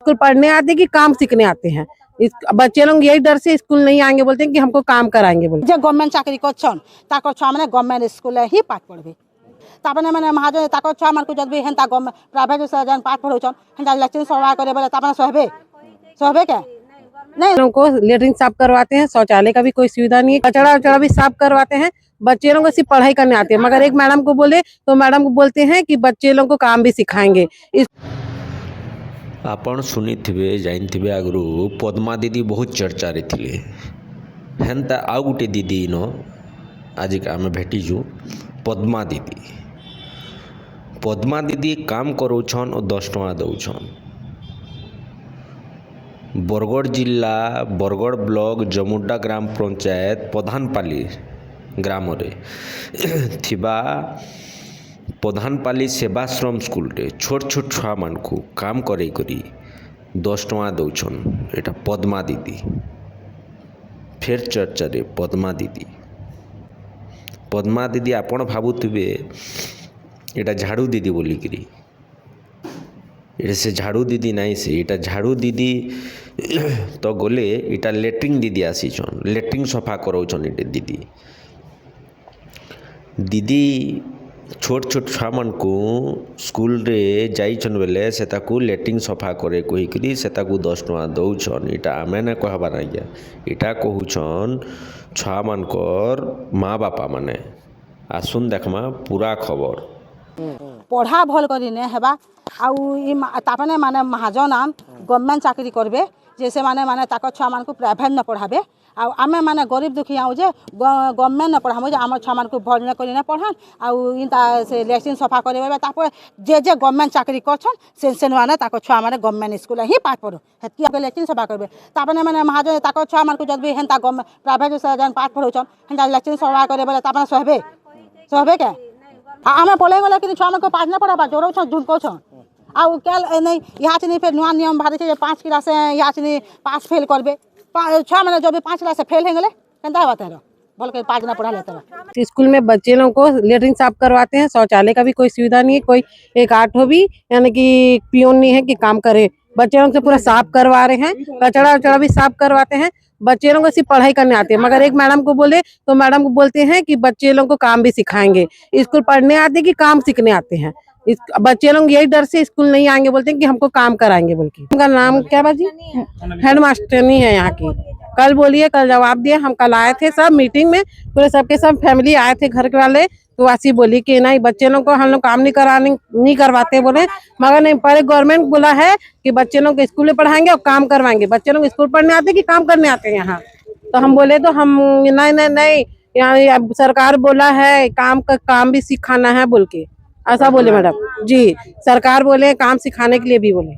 School पढ़ने आते कि काम सीखने आते हैं। बच्चे लोग यही डर से स्कूल नहीं आएंगे, बोलते हैं कि हमको काम कराएंगे बोलते। जे गवर्नमेंट चाकरी करछन ताकर छुआ माने गवर्नमेंट स्कूल ही पाठ पढ़बे। तापने माने महाजन ताकर छुआ मान को जदबे हेंता गवर्नमेंट प्राइवेट से जन पाठ पढ़ौछन हेंता लेक्चर सभा करे बोले तापने सहबे के नहीं। लोगों को लेटरिन साफ करवाते हैं, शौचालय का भी कोई सुविधा नहीं है, कचड़ा वचड़ा भी साफ करवाते हैं। बच्चे लोगों को सिर्फ पढ़ाई करने आते हैं, मगर एक मैडम को बोले तो मैडम को बोलते हैं कि बच्चे लोगों को काम भी सिखाएंगे। आपण शुणिथिबे जानिथिबे आगरू पद्मा दीदी बहुत चर्चा रे थिले। हेन्ता आउ गुटे दीदी नो आज आम भेटिजु पद्मा दीदी। पद्मा दीदी काम करोछन और 10 टଙ୍କା दौछन। बरगढ़ जिला बरगढ़ ब्लॉक जमुडा ग्राम पंचायत प्रधानपाली ग्राम रे थिबा प्रधानपाली सेवाश्रम स्कूल रे छोट छोट छुआ मान को काम करे करी 10 टଙ୍କା दौछन। एटा पद्मा दीदी। फेर चर्चा रे पद्मा दीदी। पद्मा दीदी आपण भाबुथिबे एटा झाड़ू दीदी बोलिकरी। एटा से झाड़ू दीदी नहीं से एटा झाड़ू दीदी तो गले एटा लेट्रिंग दीदी आसीछन। लेट्रिंग सफा करौछन एटे दीदी। दीदी छोट छोट छुआ मान को स्कूल रे जाइछन बेले से ताकू लेट्रिंग सफा करे कहिकरी से ताकू 10 टଙ୍କା दौछन। एटा आमे ना कहबा ना गया, एटा कहूछन छुआ मानकर माँ बापा माने। आसुन देखमा पूरा खबर। पढ़ा भल करी ने हेबा आउ ई तापने माने महाजन गवर्नमेंट चाकरी करबे जैसे माने ताकर छुआ मान को प्राइवेट न पढ़ाबे। आउ आमे माने गरीब दुखी आउ जे गवर्नमेंट न पढ़ामो जे आम छुआ मान को भल न करी न पढ़ान आउ इनता से लेक्चर सफा करबे। तापर जे गवर्नमेंट चाकरी करछन से माने ताकर छुआ माने गवर्नमेंट स्कूल ही पाठ पढ़ो हेतकी के लेक्चर सफा करबे। तापने माने महाजन ताकर छुआ मान को जदबे हेंता प्राइवेट से जन पाठ पढ़ौछन हेंता लेक्चर सफा करे बोले तापने सहबे के आमे पढ़े गले कि छुआ मान को पाठ न पढ़ाबा जोरो छ जुन को छ आउ केल नहीं यहाँ से फिर नुआ नियम बाहर से 5 क्लास यहाँ से पास फेल करबे। छुआ मैंने जब 5 क्लास से फेल हो गए केंता बात है बोल के 5 ना पढ़ा लेते। स्कूल में बच्चे लोगों को लेटरिन साफ करवाते हैं, शौचालय का भी कोई सुविधा नहीं है। कोई एक आठो भी यानी कि पियोन नहीं है कि काम करे। बच्चे लोग से पूरा साफ करवा रहे हैं, कचड़ा वचड़ा भी साफ करवाते हैं। बच्चे लोगों को सिर्फ पढ़ाई करने आते हैं, मगर एक मैडम को बोले तो मैडम को बोलते हैं कि बच्चे लोगों को काम भी सिखाएंगे। स्कूल पढ़ने आते कि काम सीखने आते हैं। बच्चे लोग यही डर से स्कूल नहीं आएंगे, बोलते हैं कि हमको काम कराएंगे बोल के। उनका नाम क्या बाजी? हेड मास्टरनी है यहाँ की। कल बोलिए, कल जवाब दिए। हम कल आए थे सब मीटिंग में, पूरे सबके सब फैमिली आए थे घर के वाले। तो वासी बोली कि नहीं बच्चे लोग को हम लोग काम नहीं करवाते बोले, मगर नहीं पहले गवर्नमेंट बोला है कि बच्चे लोग स्कूल में पढ़ाएंगे और काम करवाएंगे। बच्चे लोग स्कूल पढ़ने आते कि काम करने आते हैं यहाँ। तो हम बोले तो हम नहीं यहाँ सरकार बोला है काम भी सिखाना है बोल के, ऐसा बोले मैडम जी। सरकार बोले काम सिखाने के लिए भी बोले।